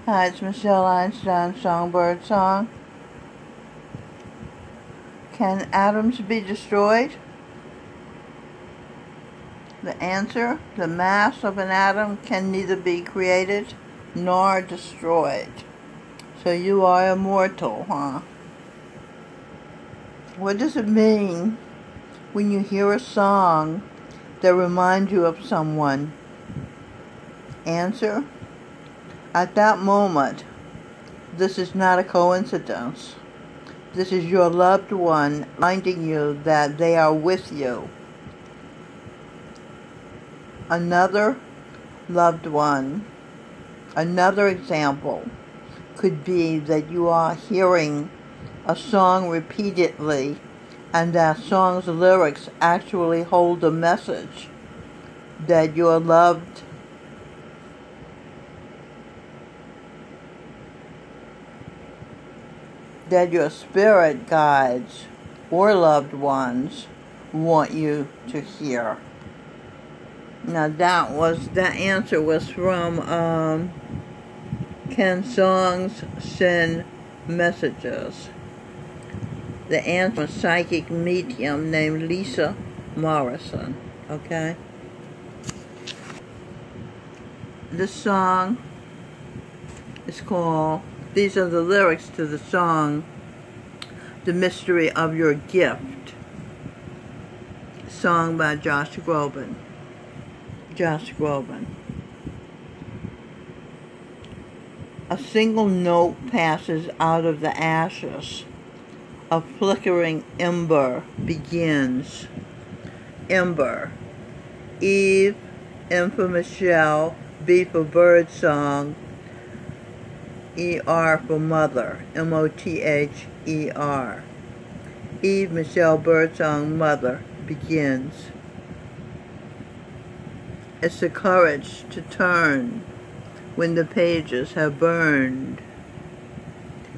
Hi, it's Michelle Einstein, Songbird Song. Can atoms be destroyed? The answer, the mass of an atom can neither be created nor destroyed. So you are immortal, huh? What does it mean when you hear a song that reminds you of someone? Answer, at that moment, this is not a coincidence. This is your loved one reminding you that they are with you. Another loved one, another example could be that you are hearing a song repeatedly and that song's lyrics actually hold a message that your loved that your spirit guides or loved ones want you to hear. Now that answer was from Can Songs Send Messages? The answer was a psychic medium named Lisa Morrison. Okay? This song is called, these are the lyrics to the song, The Mystery of Your Gift, sung by Josh Groban. A single note passes out of the ashes. A flickering ember begins. Ember. Eve, M for Michelle, B for birdsong, E-R for mother, M-O-T-H-E-R. Eve, Michelle, birdsong, mother, begins. It's the courage to turn when the pages have burned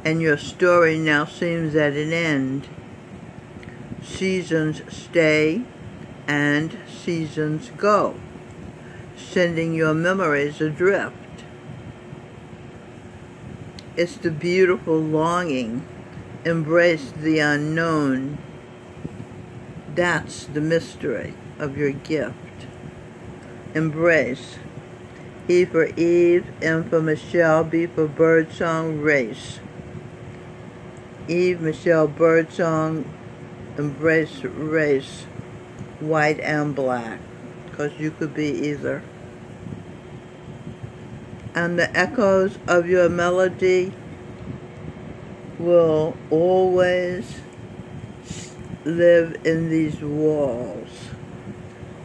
and your story now seems at an end. Seasons stay and seasons go, sending your memories adrift. It's the beautiful longing, embrace the unknown. That's the mystery of your gift. Embrace. E for Eve, M for Michelle, B for birdsong, race. Eve, Michelle, birdsong, embrace, race, white and black, because you could be either. And the echoes of your melody will always live in these walls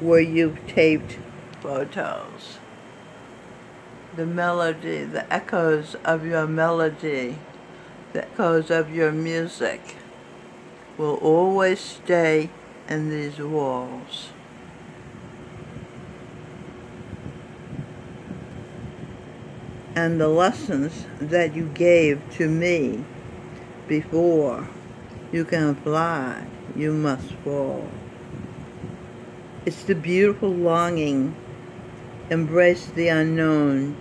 where you've taped photos. The melody, the echoes of your melody, the echoes of your music will always stay in these walls. And the lessons that you gave to me before you can fly, you must fall. It's the beautiful longing, embrace the unknown.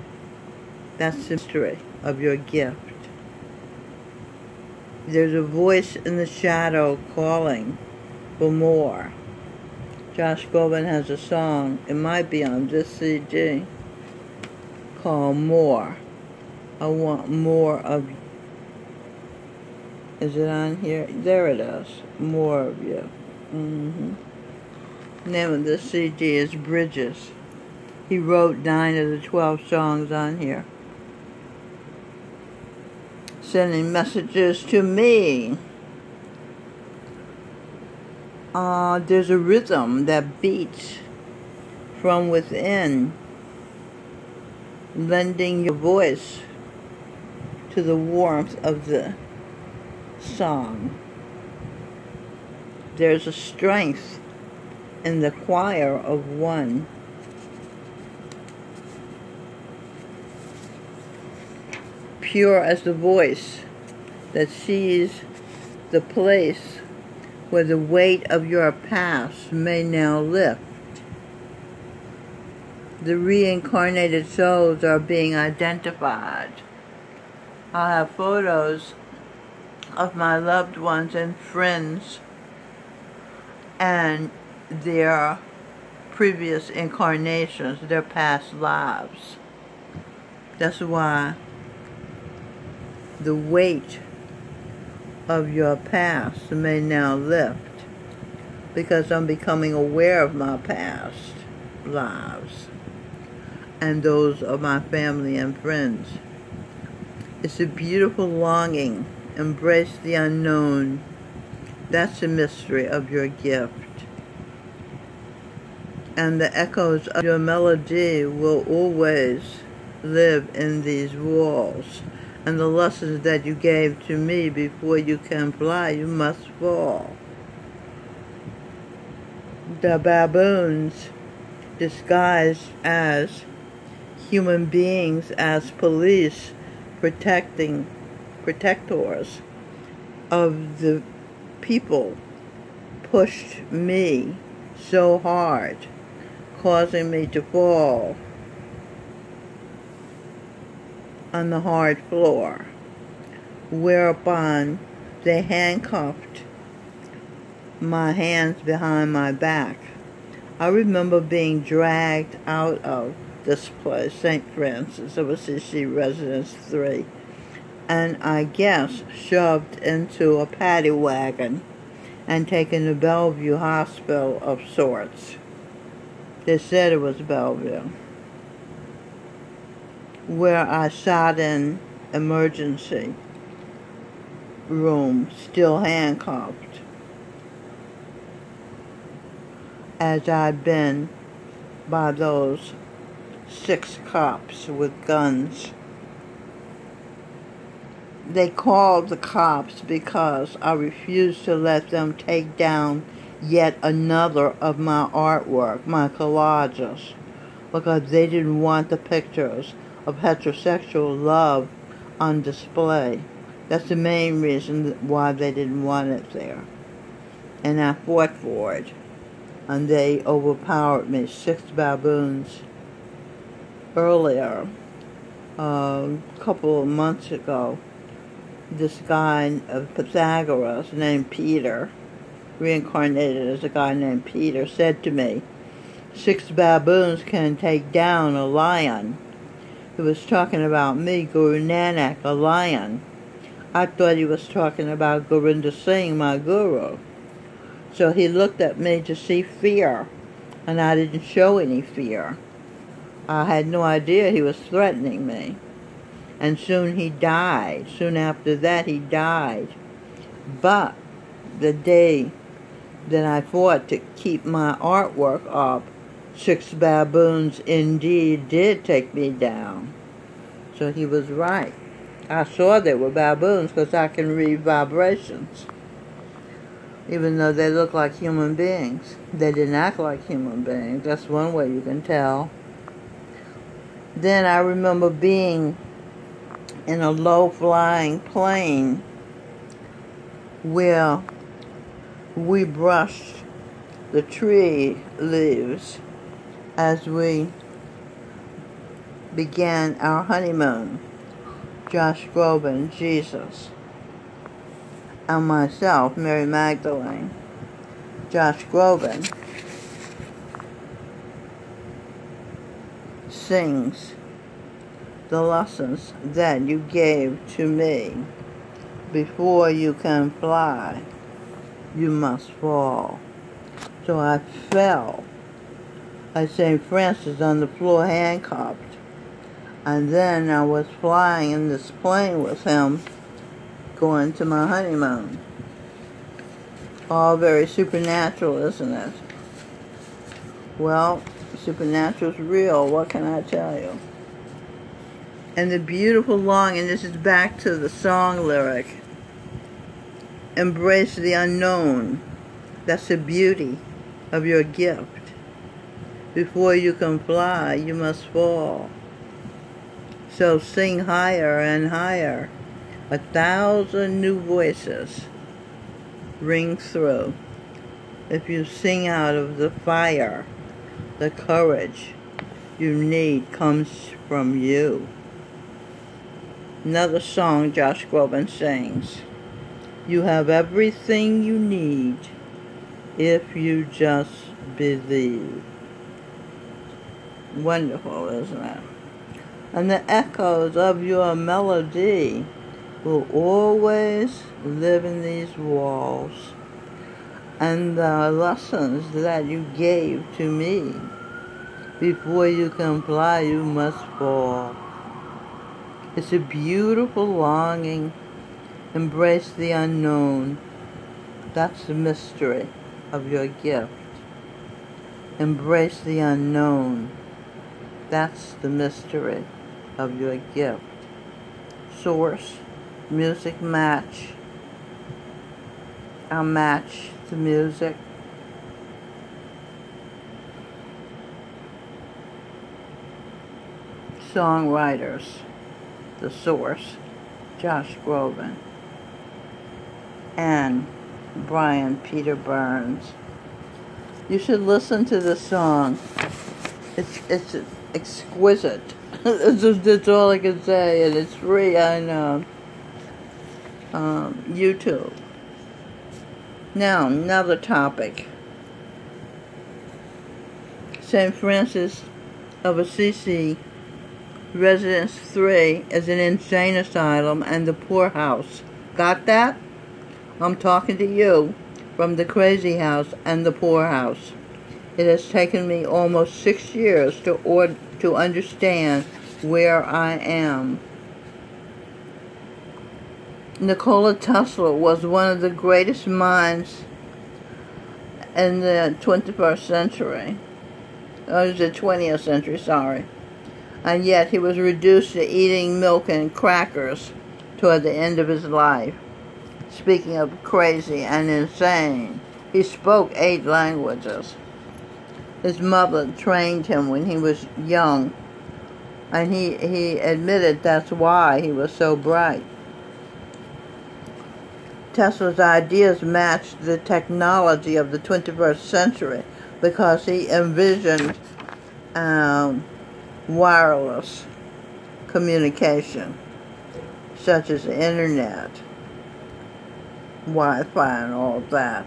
That's the mystery of your gift. There's a voice in the shadow calling for more. Josh Groban has a song, it might be on this CD, called More. I want more of you. Is it on here? There it is. More of you. Name of this CD is Bridges. He wrote 9 of the 12 songs on here. Sending messages to me. There's a rhythm that beats from within, lending your voice to the warmth of the song. There's a strength in the choir of one. Pure as the voice that sees the place where the weight of your past may now lift. The reincarnated souls are being identified I have photos of my loved ones and friends and their previous incarnations, their past lives. That's why the weight of your past may now lift, because I'm becoming aware of my past lives and those of my family and friends. It's a beautiful longing. Embrace the unknown. That's the mystery of your gift. And the echoes of your melody will always live in these walls. And the lessons that you gave to me: before you can fly, you must fall. The baboons, disguised as human beings, as police, protectors of the people, pushed me so hard, causing me to fall on the hard floor, whereupon they handcuffed my hands behind my back. I remember being dragged out of this place, St. Francis of Assisi Residence 3, and I guess shoved into a paddy wagon and taken to Bellevue Hospital of sorts. They said it was Bellevue, where I sat in emergency room, still handcuffed, as I'd been by those 6 cops with guns. They called the cops because I refused to let them take down yet another of my artwork, my collages, because they didn't want the pictures of heterosexual love on display. That's the main reason why they didn't want it there. And I fought for it, and they overpowered me. 6 baboons. Earlier, a couple of months ago, this guy of Pythagoras named Peter, reincarnated as a guy named Peter, said to me, 6 baboons can take down a lion. He was talking about me, Guru Nanak, a lion. I thought he was talking about Gurinder Singh, my guru. So he looked at me to see fear, and I didn't show any fear. I had no idea he was threatening me. And soon he died. Soon after that, he died. But the day that I fought to keep my artwork up, 6 baboons indeed did take me down. So he was right. I saw they were baboons because I can read vibrations. Even though they look like human beings, they didn't act like human beings. That's one way you can tell. Then I remember being in a low-flying plane where we brushed the tree leaves as we began our honeymoon. Josh Groban, Jesus, and myself, Mary Magdalene. Josh Groban sings the lessons that you gave to me. Before you can fly, you must fall. So I fell at St. Francis on the floor, handcuffed. And then I was flying in this plane with him, going to my honeymoon. All very supernatural, isn't it? Well, supernatural's real. What can I tell you? And the beautiful longing, this is back to the song lyric, embrace the unknown. That's the beauty of your gift. Before you can fly, you must fall. So sing higher and higher. 1,000 new voices ring through. If you sing out of the fire, the courage you need comes from you. Another song Josh Groban sings. You have everything you need if you just believe. Wonderful, isn't it? And the echoes of your melody will always live in these walls. And the lessons that you gave to me, before you can fly, you must fall. It's a beautiful longing. Embrace the unknown. That's the mystery of your gift. Embrace the unknown. That's the mystery of your gift. Source, music match. I'll match the music. Songwriters, the source, Josh Groban and Brian Peter Burns. You should listen to the song. It's exquisite. That's all I can say, and it's free on YouTube. Now, another topic. St. Francis of Assisi Residence 3 is an insane asylum and the poorhouse. Got that? I'm talking to you from the crazy house and the poorhouse. It has taken me almost 6 years to understand where I am. Nikola Tesla was one of the greatest minds in the 21st century. Oh, the 20th century, sorry. And yet he was reduced to eating milk and crackers toward the end of his life. Speaking of crazy and insane, he spoke 8 languages. His mother trained him when he was young, and he admitted that's why he was so bright. Tesla's ideas matched the technology of the 21st century because he envisioned wireless communication, such as the internet, Wi-Fi, and all of that.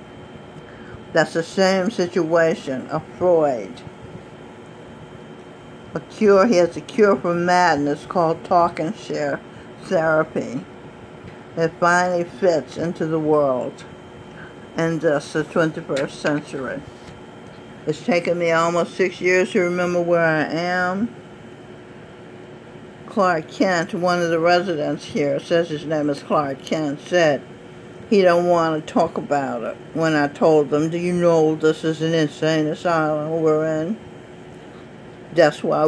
That's the same situation of Freud. He has a cure for madness called talk and share therapy. It finally fits into the world in this, the 21st century. It's taken me almost 6 years to remember where I am. Clark Kent, one of the residents here, says his name is Clark Kent, said he don't want to talk about it. When I told them, do you know this is an insane asylum we're in? That's why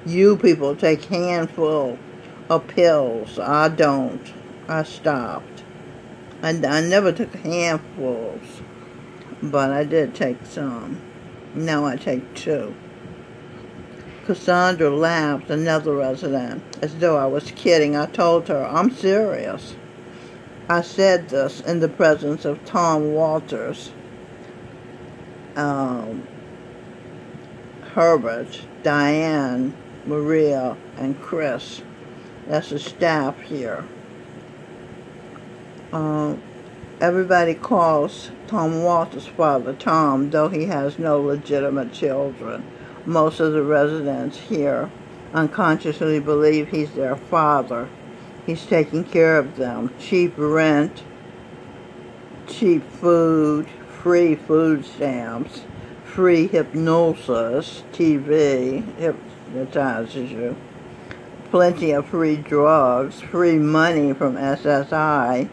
you people take handful of pills. I don't. I stopped. I never took handfuls, but I did take some. Now I take 2. Cassandra laughed, another resident, as though I was kidding. I told her, I'm serious. I said this in the presence of Tom Walters, Herbert, Diane, Maria, and Chris. That's the staff here. Everybody calls Tom Walters' father Tom, though he has no legitimate children. Most of the residents here unconsciously believe he's their father. He's taking care of them. Cheap rent, cheap food, free food stamps, free hypnosis, TV, hypnotizes you, plenty of free drugs, free money from SSI,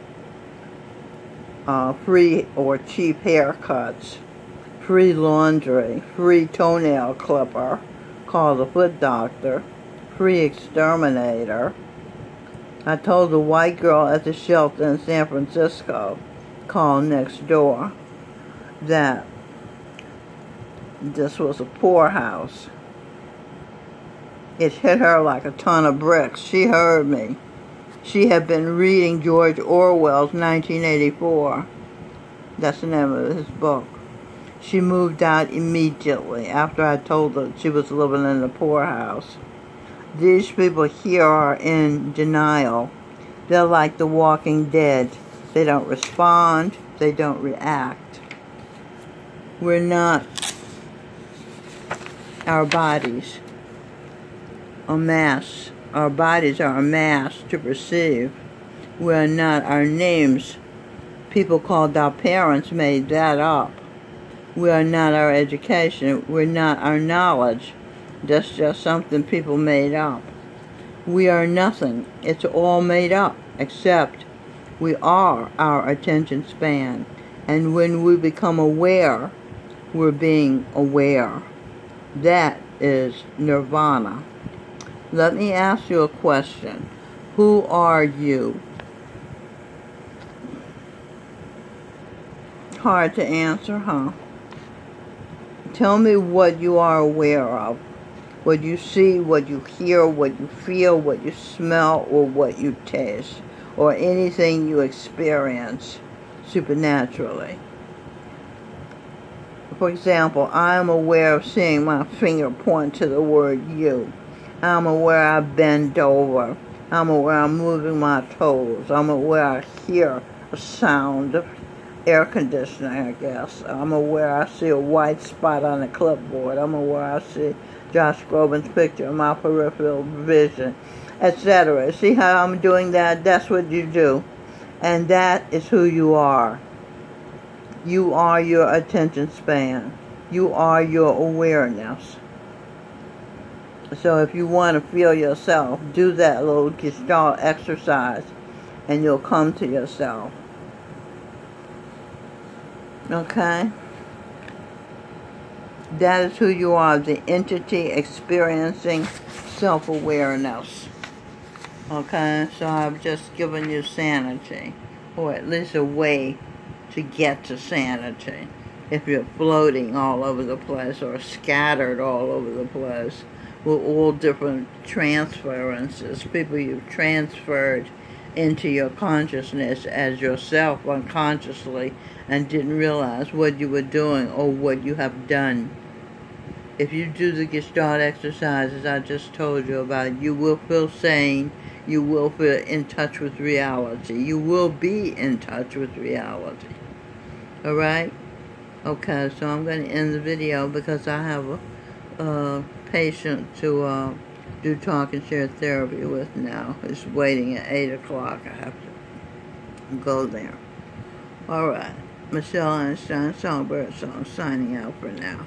free or cheap haircuts, free laundry, free toenail clipper, called the foot doctor, free exterminator. I told the white girl at the shelter in San Francisco, called next door, that this was a poorhouse. It hit her like a ton of bricks. She heard me. She had been reading George Orwell's 1984. That's the name of his book. She moved out immediately after I told her she was living in the poorhouse. These people here are in denial. They're like the walking dead. They don't respond. They don't react. We're not our bodies. A mass. Our bodies are a mass to perceive. We're not our names. People called our parents made that up. We are not our education. We're not our knowledge. That's just something people made up. We are nothing. It's all made up, except we are our attention span. And when we become aware, we're being aware. That is nirvana. Let me ask you a question. Who are you? Hard to answer, huh? Tell me what you are aware of. What you see, what you hear, what you feel, what you smell, or what you taste, or anything you experience supernaturally. For example, I am aware of seeing my finger point to the word you. I'm aware I bend over. I'm aware I'm moving my toes. I'm aware I hear a sound of air conditioning, I guess. I'm aware I see a white spot on the clipboard. I'm aware I see Josh Groban's picture in my peripheral vision, etc. See how I'm doing that? That's what you do. And that is who you are. You are your attention span. You are your awareness. So if you want to feel yourself, do that little Gestalt exercise and you'll come to yourself. Okay? That is who you are, the entity experiencing self-awareness. Okay? So I've just given you sanity, or at least a way to get to sanity. If you're floating all over the place or scattered all over the place with all different transferences, people you've transferred into your consciousness as yourself unconsciously and didn't realize what you were doing or what you have done. If you do the Gestalt exercises I just told you about, you will feel sane. You will feel in touch with reality. You will be in touch with reality. Alright? Okay, so I'm going to end the video because I have a patient to do talk and share therapy with now. It's waiting at 8 o'clock. I have to go there. Alright. Michelle Einstein, Songbird Song, signing out for now.